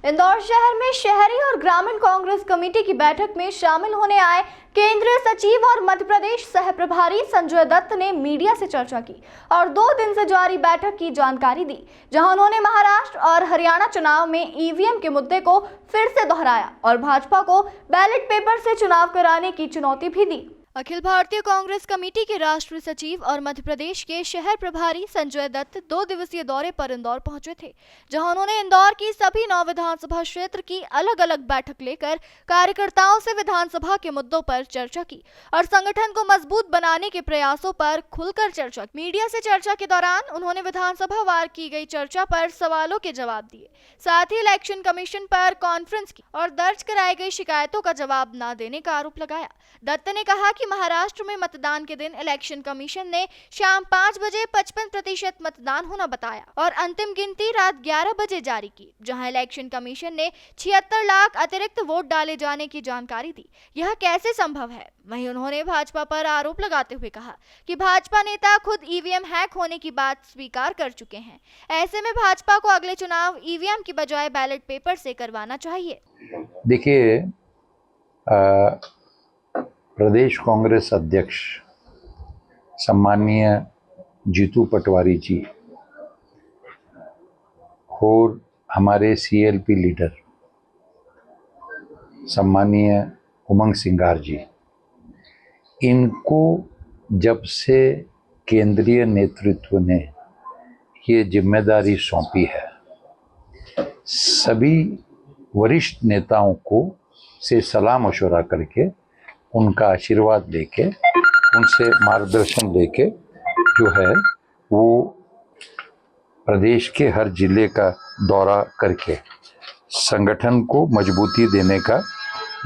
इंदौर शहर में शहरी और ग्रामीण कांग्रेस कमेटी की बैठक में शामिल होने आए केंद्रीय सचिव और मध्य प्रदेश सह प्रभारी संजय दत्त ने मीडिया से चर्चा की और 2 दिन से जारी बैठक की जानकारी दी, जहां उन्होंने महाराष्ट्र और हरियाणा चुनाव में ईवीएम के मुद्दे को फिर से दोहराया और भाजपा को बैलेट पेपर से चुनाव कराने की चुनौती भी दी। अखिल भारतीय कांग्रेस कमेटी के राष्ट्रीय सचिव और मध्य प्रदेश के शहर प्रभारी संजय दत्त 2 दिवसीय दौरे पर इंदौर पहुंचे थे, जहां उन्होंने इंदौर की सभी 9 विधानसभा क्षेत्र की अलग अलग बैठक लेकर कार्यकर्ताओं से विधानसभा के मुद्दों पर चर्चा की और संगठन को मजबूत बनाने के प्रयासों पर खुलकर चर्चा की। मीडिया से चर्चा के दौरान उन्होंने विधानसभा वार की गई चर्चा पर सवालों के जवाब दिए, साथ ही इलेक्शन कमीशन पर कॉन्फ्रेंस की और दर्ज कराई गई शिकायतों का जवाब न देने का आरोप लगाया। दत्त ने कहा कि महाराष्ट्र में मतदान के दिन इलेक्शन कमीशन ने शाम 5 बजे 55% मतदान होना बताया और अंतिम गिनती रात 11 बजे जारी की, जहां इलेक्शन कमीशन ने 76 लाख अतिरिक्त वोट डाले जाने की जानकारी दी। यह कैसे संभव है? वहीं उन्होंने भाजपा पर आरोप लगाते हुए कहा कि भाजपा नेता खुद ईवीएम हैक होने की बात स्वीकार कर चुके हैं। ऐसे में भाजपा को अगले चुनाव ईवीएम की बजाय बैलेट पेपर से करवाना चाहिए। देखिए, प्रदेश कांग्रेस अध्यक्ष सम्माननीय जीतू पटवारी जी और हमारे सीएलपी लीडर सम्माननीय उमंग सिंगार जी, इनको जब से केंद्रीय नेतृत्व ने ये जिम्मेदारी सौंपी है, सभी वरिष्ठ नेताओं को से सलाह मशवरा करके, उनका आशीर्वाद लेके, उनसे मार्गदर्शन लेके जो है वो प्रदेश के हर जिले का दौरा करके संगठन को मजबूती देने का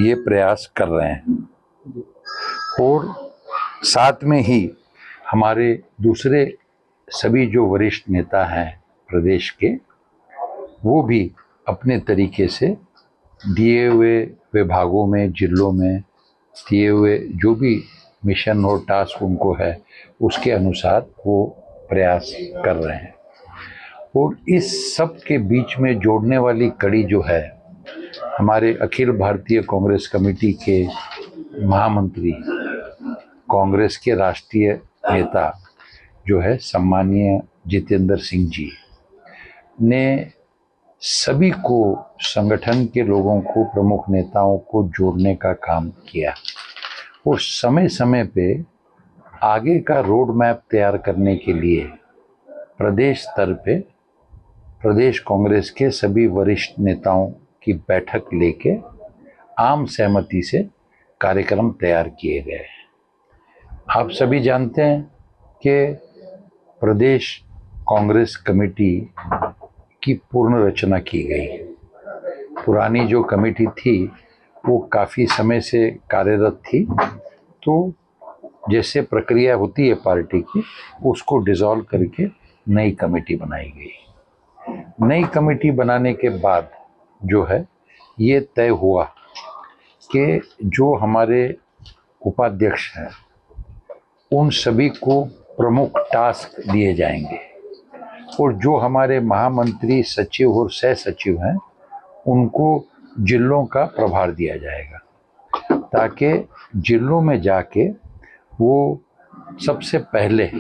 ये प्रयास कर रहे हैं। और साथ में ही हमारे दूसरे सभी जो वरिष्ठ नेता हैं प्रदेश के, वो भी अपने तरीके से दिए हुए विभागों में, जिलों में दिए हुए जो भी मिशन और टास्क उनको है, उसके अनुसार वो प्रयास कर रहे हैं। और इस सब के बीच में जोड़ने वाली कड़ी जो है, हमारे अखिल भारतीय कांग्रेस कमेटी के महामंत्री, कांग्रेस के राष्ट्रीय नेता जो है सम्माननीय जितेंद्र सिंह जी ने सभी को, संगठन के लोगों को, प्रमुख नेताओं को जोड़ने का काम किया और समय समय पे आगे का रोड मैप तैयार करने के लिए प्रदेश स्तर पे प्रदेश कांग्रेस के सभी वरिष्ठ नेताओं की बैठक लेके आम सहमति से कार्यक्रम तैयार किए गए। आप सभी जानते हैं कि प्रदेश कांग्रेस कमेटी की पूर्ण रचना की गई। पुरानी जो कमेटी थी वो काफ़ी समय से कार्यरत थी, तो जैसे प्रक्रिया होती है पार्टी की, उसको डिसॉल्व करके नई कमेटी बनाई गई। नई कमेटी बनाने के बाद जो है ये तय हुआ कि जो हमारे उपाध्यक्ष हैं उन सभी को प्रमुख टास्क दिए जाएंगे और जो हमारे महामंत्री, सचिव और सह सचिव हैं उनको जिलों का प्रभार दिया जाएगा, ताकि जिलों में जाके वो सबसे पहले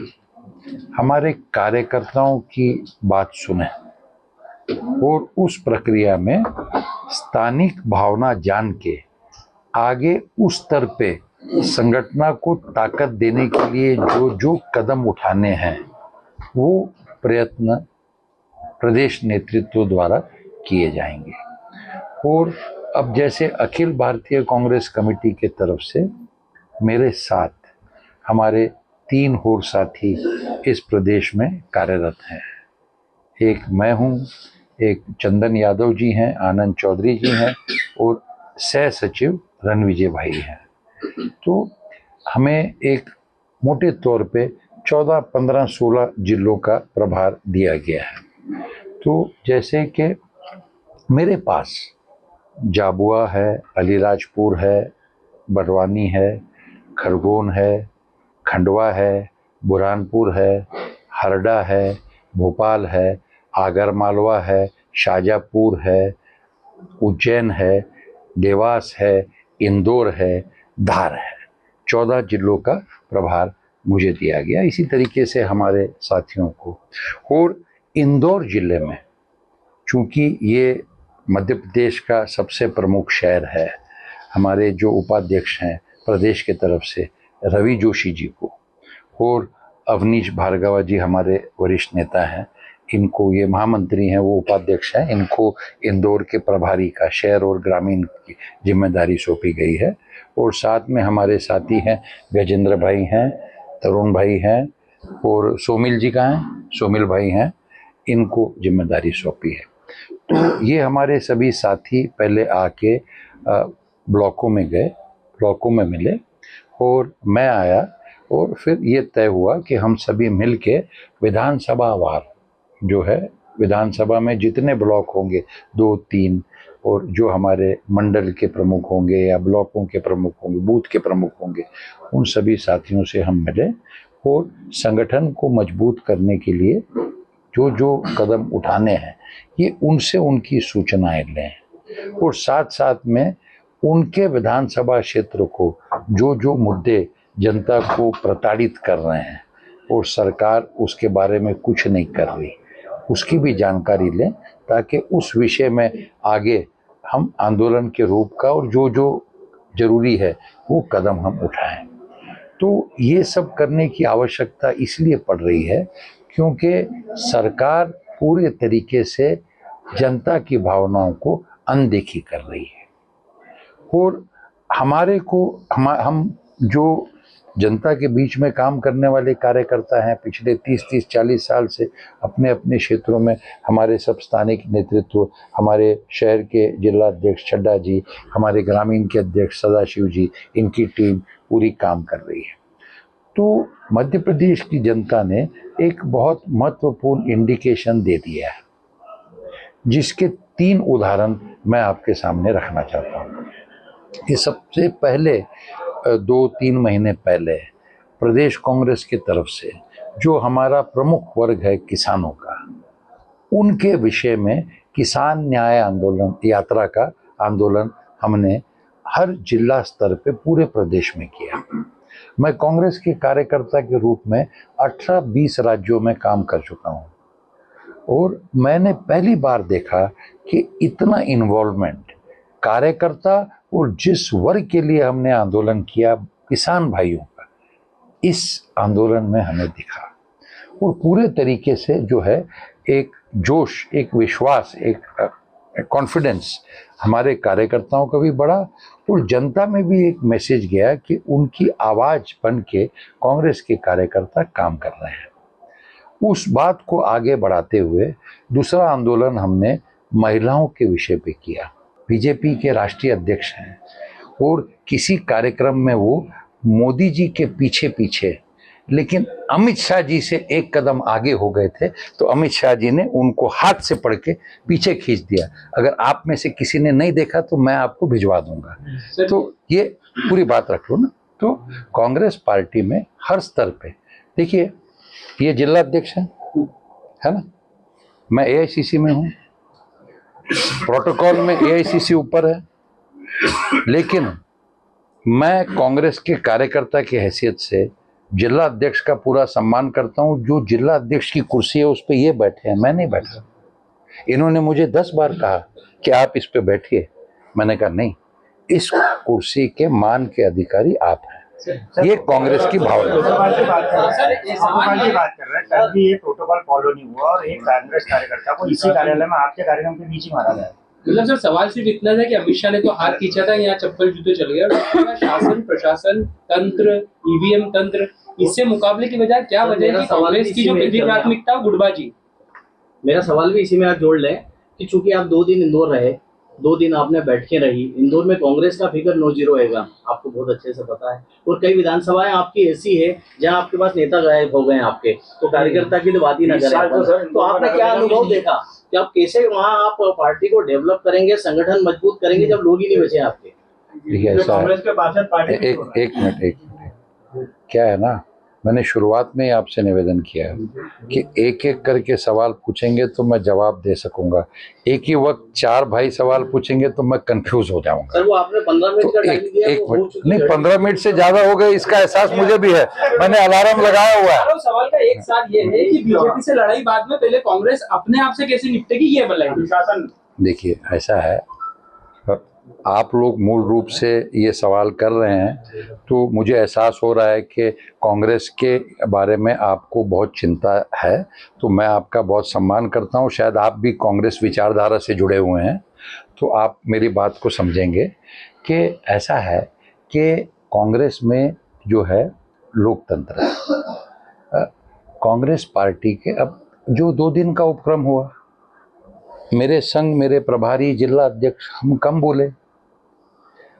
हमारे कार्यकर्ताओं की बात सुने और उस प्रक्रिया में स्थानिक भावना जान के आगे उस स्तर पे संगठन को ताकत देने के लिए जो कदम उठाने हैं वो प्रयत्न प्रदेश नेतृत्व द्वारा किए जाएंगे। और अब जैसे अखिल भारतीय कांग्रेस कमेटी के तरफ से मेरे साथ हमारे 3 और साथी इस प्रदेश में कार्यरत हैं। एक मैं हूँ, एक चंदन यादव जी हैं, आनंद चौधरी जी हैं और सह सचिव रणविजय भाई हैं। तो हमें एक मोटे तौर पे 14, 15, 16 जिलों का प्रभार दिया गया है। तो जैसे कि मेरे पास झाबुआ है, अलीराजपुर है, बड़वानी है, खरगोन है, खंडवा है, बुरहानपुर है, हरदा है, भोपाल है, आगर मालवा है, शाजापुर है, उज्जैन है, देवास है, इंदौर है, धार है। 14 जिलों का प्रभार मुझे दिया गया, इसी तरीके से हमारे साथियों को। और इंदौर जिले में चूँकि ये मध्य प्रदेश का सबसे प्रमुख शहर है, हमारे जो उपाध्यक्ष हैं प्रदेश के तरफ से रवि जोशी जी को और अवनीश भार्गवा जी हमारे वरिष्ठ नेता हैं, इनको, ये महामंत्री हैं, वो उपाध्यक्ष हैं, इनको इंदौर के प्रभारी का शहर और ग्रामीण की जिम्मेदारी सौंपी गई है। और साथ में हमारे साथी हैं, गजेंद्र भाई हैं, तरुण भाई हैं और सोमिल जी का हैं, सोमिल भाई हैं, इनको जिम्मेदारी सौंपी है। तो ये हमारे सभी साथी पहले आके ब्लॉकों में गए, ब्लॉकों में मिले और मैं आया और फिर ये तय हुआ कि हम सभी मिलके विधानसभा वार जो है, विधानसभा में जितने ब्लॉक होंगे 2-3 और जो हमारे मंडल के प्रमुख होंगे या ब्लॉकों के प्रमुख होंगे, बूथ के प्रमुख होंगे, उन सभी साथियों से हम मिले और संगठन को मजबूत करने के लिए जो जो कदम उठाने हैं ये उनसे उनकी सूचनाएं लें और साथ साथ में उनके विधानसभा क्षेत्र को जो जो मुद्दे जनता को प्रताड़ित कर रहे हैं और सरकार उसके बारे में कुछ नहीं कर रही, उसकी भी जानकारी लें ताकि उस विषय में आगे हम आंदोलन के रूप का और जो जो जरूरी है वो कदम हम उठाएं। तो ये सब करने की आवश्यकता इसलिए पड़ रही है क्योंकि सरकार पूरे तरीके से जनता की भावनाओं को अनदेखी कर रही है और हमारे को हम जो जनता के बीच में काम करने वाले कार्यकर्ता हैं, पिछले 30-40 साल से अपने अपने क्षेत्रों में हमारे सब स्थानिक नेतृत्व, हमारे शहर के जिला अध्यक्ष छड्डा जी, हमारे ग्रामीण के अध्यक्ष सदाशिव जी, इनकी टीम पूरी काम कर रही है। तो मध्य प्रदेश की जनता ने एक बहुत महत्वपूर्ण इंडिकेशन दे दिया है, जिसके 3 उदाहरण मैं आपके सामने रखना चाहता हूँ। ये सबसे पहले 2-3 महीने पहले प्रदेश कांग्रेस की तरफ से जो हमारा प्रमुख वर्ग है किसानों का, उनके विषय में किसान न्याय आंदोलन यात्रा का आंदोलन हमने हर जिला स्तर पे पूरे प्रदेश में किया। मैं कांग्रेस के कार्यकर्ता के रूप में 18-20 राज्यों में काम कर चुका हूँ और मैंने पहली बार देखा कि इतना इन्वॉल्वमेंट कार्यकर्ता और जिस वर्ग के लिए हमने आंदोलन किया, किसान भाइयों का, इस आंदोलन में हमें दिखा और पूरे तरीके से जो है एक जोश, एक विश्वास, एक कॉन्फिडेंस हमारे कार्यकर्ताओं का भी बढ़ा और जनता में भी एक मैसेज गया कि उनकी आवाज़ बन के कांग्रेस के कार्यकर्ता काम कर रहे हैं। उस बात को आगे बढ़ाते हुए दूसरा आंदोलन हमने महिलाओं के विषय पे किया। बीजेपी के राष्ट्रीय अध्यक्ष हैं और किसी कार्यक्रम में वो मोदी जी के पीछे पीछे, लेकिन अमित शाह जी से एक कदम आगे हो गए थे, तो अमित शाह जी ने उनको हाथ से पकड़ के पीछे खींच दिया। अगर आप में से किसी ने नहीं देखा तो मैं आपको भिजवा दूंगा। तो ये पूरी बात रख लो ना। तो कांग्रेस पार्टी में हर स्तर पे देखिए, ये जिला अध्यक्ष है ना, मैं एआईसीसी में हूँ, प्रोटोकॉल में एआईसीसी ऊपर है, लेकिन मैं कांग्रेस के कार्यकर्ता की हैसियत से जिला अध्यक्ष का पूरा सम्मान करता हूं। जो जिला अध्यक्ष की कुर्सी है उस पर ये बैठे हैं, मैं नहीं बैठा। इन्होंने मुझे 10 बार कहा कि आप इस पे बैठिए, मैंने कहा नहीं, इस कुर्सी के मान के अधिकारी आप हैं। ये कांग्रेस की भावना है। ये प्रोटोकॉल फॉलो नहीं हुआ और एक कांग्रेस कार्यकर्ता को इसी कार्यालय में आपके कार्यक्रम के बीच ही मारा गया। मतलब सर, सवाल सिर्फ इतना था कि अमित शाह ने तो हाथ खींचा था, यहाँ चप्पल जूते चल गए और शासन प्रशासन तंत्र, ईवीएम तंत्र, इससे मुकाबले की बजाय क्या वजह है कि कांग्रेस की जो पहली प्राथमिकता गुटबाजी। मेरा सवाल भी इसी में आप जोड़ लें कि चूंकि आप 2 दिन इंदौर रहे, 2 दिन आपने बैठकें रही, इंदौर में कांग्रेस का फिगर 9-0 रहेगा, आपको बहुत अच्छे से पता है। और कई विधानसभाएं आपकी ऐसी है जहां आपके पास नेता गायब हो गए हैं आपके, तो कार्यकर्ता की तो बात ही ना करें। तो आपने क्या अनुभव देखा कि आप कैसे वहां आप पार्टी को डेवलप करेंगे, संगठन मजबूत करेंगे जब लोग ही नहीं बचे आपके? कांग्रेस के पार्षद पार्टी एक मिनट क्या है ना, मैंने शुरुआत में ही आपसे निवेदन किया है कि एक एक करके सवाल पूछेंगे तो मैं जवाब दे सकूंगा। एक ही वक्त 4 भाई सवाल पूछेंगे तो मैं कंफ्यूज हो जाऊंगा। सर वो आपने 15 मिनट का तो टाइम दिया, एक वो हो मिनट चुकी नहीं, है। 15 मिनट से ज्यादा हो गए इसका एहसास मुझे भी है। मैंने अलार्म लगाया हुआ है। चारों सवाल का एक साथ ये है कि बीजेपी से लड़ाई बाद में पहले कांग्रेस अपने आप से कैसे निपटेगी, ये बताइए। अनुशासन देखिए ऐसा है, आप लोग मूल रूप से ये सवाल कर रहे हैं तो मुझे एहसास हो रहा है कि कांग्रेस के बारे में आपको बहुत चिंता है, तो मैं आपका बहुत सम्मान करता हूँ। शायद आप भी कांग्रेस विचारधारा से जुड़े हुए हैं तो आप मेरी बात को समझेंगे कि ऐसा है कि कांग्रेस में जो है लोकतंत्र है। कांग्रेस पार्टी के अब जो 2 दिन का उपक्रम हुआ, मेरे संग मेरे प्रभारी जिला अध्यक्ष हम कम बोले,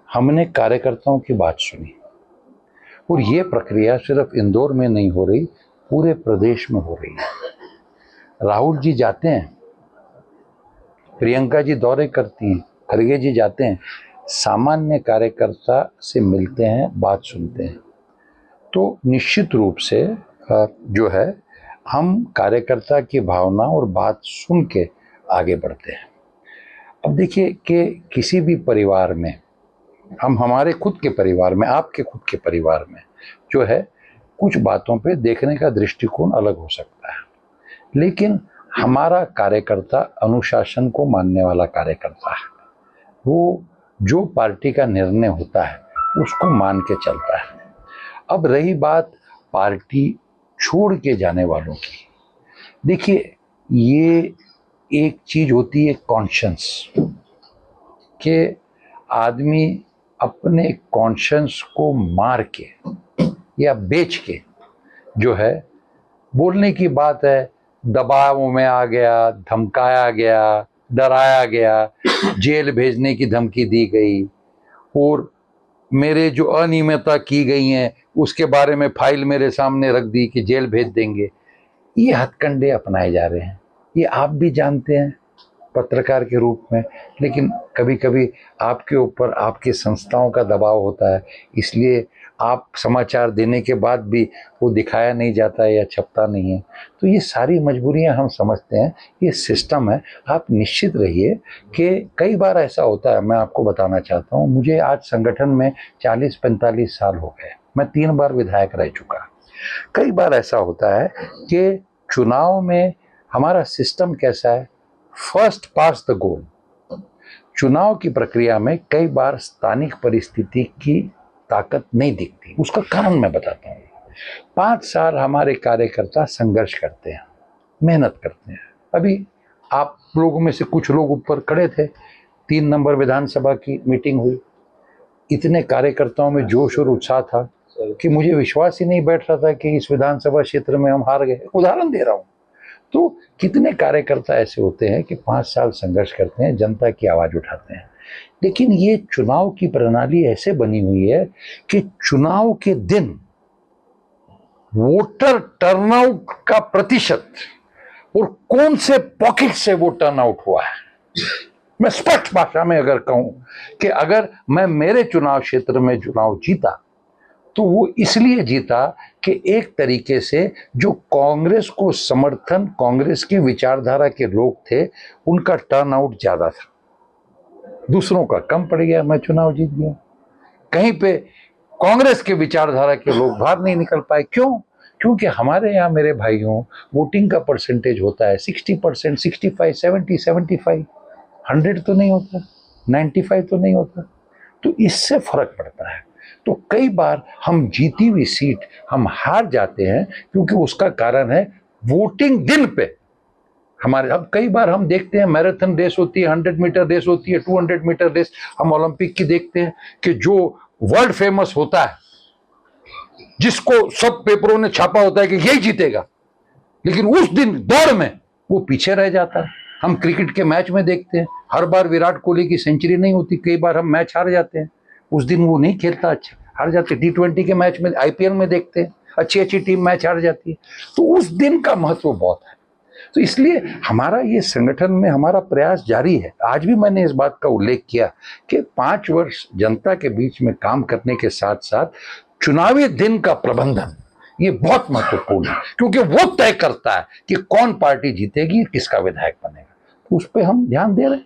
हमने कार्यकर्ताओं की बात सुनी। और ये प्रक्रिया सिर्फ इंदौर में नहीं हो रही, पूरे प्रदेश में हो रही है। राहुल जी जाते हैं, प्रियंका जी दौरे करती हैं, खड़गे जी जाते हैं, सामान्य कार्यकर्ता से मिलते हैं, बात सुनते हैं। तो निश्चित रूप से जो है हम कार्यकर्ता की भावना और बात सुन के आगे बढ़ते हैं। अब देखिए कि किसी भी परिवार में, हम हमारे खुद के परिवार में, आपके खुद के परिवार में जो है कुछ बातों पे देखने का दृष्टिकोण अलग हो सकता है, लेकिन हमारा कार्यकर्ता अनुशासन को मानने वाला कार्यकर्ता है। वो जो पार्टी का निर्णय होता है उसको मान के चलता है। अब रही बात पार्टी छोड़ के जाने वालों की, देखिए ये एक चीज होती है कॉन्शियंस, कि आदमी अपने कॉन्शियंस को मार के या बेच के जो है, बोलने की बात है, दबाव में आ गया, धमकाया गया, डराया गया, जेल भेजने की धमकी दी गई, और मेरे जो अनियमितता की गई हैं उसके बारे में फाइल मेरे सामने रख दी कि जेल भेज देंगे। ये हथकंडे अपनाए जा रहे हैं, ये आप भी जानते हैं पत्रकार के रूप में, लेकिन कभी कभी आपके ऊपर आपकी संस्थाओं का दबाव होता है, इसलिए आप समाचार देने के बाद भी वो दिखाया नहीं जाता है या छपता नहीं है। तो ये सारी मजबूरियां हम समझते हैं, ये सिस्टम है। आप निश्चित रहिए कि कई बार ऐसा होता है, मैं आपको बताना चाहता हूँ, मुझे आज संगठन में 40-45 साल हो गए, मैं 3 बार विधायक रह चुका। कई बार ऐसा होता है कि चुनाव में हमारा सिस्टम कैसा है, फर्स्ट पास द गोल। चुनाव की प्रक्रिया में कई बार स्थानिक परिस्थिति की ताकत नहीं दिखती, उसका कारण मैं बताता हूँ। 5 साल हमारे कार्यकर्ता संघर्ष करते हैं, मेहनत करते हैं। अभी आप लोगों में से कुछ लोग ऊपर खड़े थे, 3 नंबर विधानसभा की मीटिंग हुई, इतने कार्यकर्ताओं में जोश और उत्साह था कि मुझे विश्वास ही नहीं बैठ रहा था कि इस विधानसभा क्षेत्र में हम हार गए। उदाहरण दे रहा हूँ। तो कितने कार्यकर्ता ऐसे होते हैं कि 5 साल संघर्ष करते हैं, जनता की आवाज उठाते हैं। लेकिन ये चुनाव की प्रणाली ऐसे बनी हुई है कि चुनाव के दिन वोटर टर्नआउट का प्रतिशत और कौन से पॉकेट से वो टर्नआउट हुआ है, मैं स्पष्ट भाषा में अगर कहूं कि अगर मैं मेरे चुनाव क्षेत्र में चुनाव जीता तो वो इसलिए जीता कि एक तरीके से जो कांग्रेस को समर्थन, कांग्रेस की विचारधारा के लोग थे, उनका टर्नआउट ज्यादा था, दूसरों का कम पड़ गया, मैं चुनाव जीत गया। कहीं पे कांग्रेस के विचारधारा के लोग बाहर नहीं निकल पाए। क्यों? क्योंकि हमारे यहाँ मेरे भाइयों वोटिंग का परसेंटेज होता है 60%, 65, 70, 75, 100 तो नहीं होता, 95 तो नहीं होता। तो इससे फर्क पड़ता है। तो कई बार हम जीती हुई सीट हम हार जाते हैं क्योंकि उसका कारण है वोटिंग दिन पे हमारे। अब कई बार हम देखते हैं मैराथन रेस होती है, 100 मीटर रेस होती है, 200 मीटर रेस, हम ओलंपिक की देखते हैं कि जो वर्ल्ड फेमस होता है, जिसको सब पेपरों ने छापा होता है कि यही जीतेगा, लेकिन उस दिन दौड़ में वो पीछे रह जाता है। हम क्रिकेट के मैच में देखते हैं, हर बार विराट कोहली की सेंचुरी नहीं होती, कई बार हम मैच हार जाते हैं, उस दिन वो नहीं खेलता अच्छा, हार जाते। T20 के मैच में, IPL में देखते हैं अच्छी अच्छी टीम मैच हार जाती है, तो उस दिन का महत्व बहुत है। तो इसलिए हमारा ये संगठन में हमारा प्रयास जारी है। आज भी मैंने इस बात का उल्लेख किया कि 5 वर्ष जनता के बीच में काम करने के साथ साथ चुनावी दिन का प्रबंधन, ये बहुत महत्वपूर्ण है, क्योंकि वो तय करता है कि कौन पार्टी जीतेगी, किसका विधायक बनेगा। तो उस पर हम ध्यान दे रहे हैं।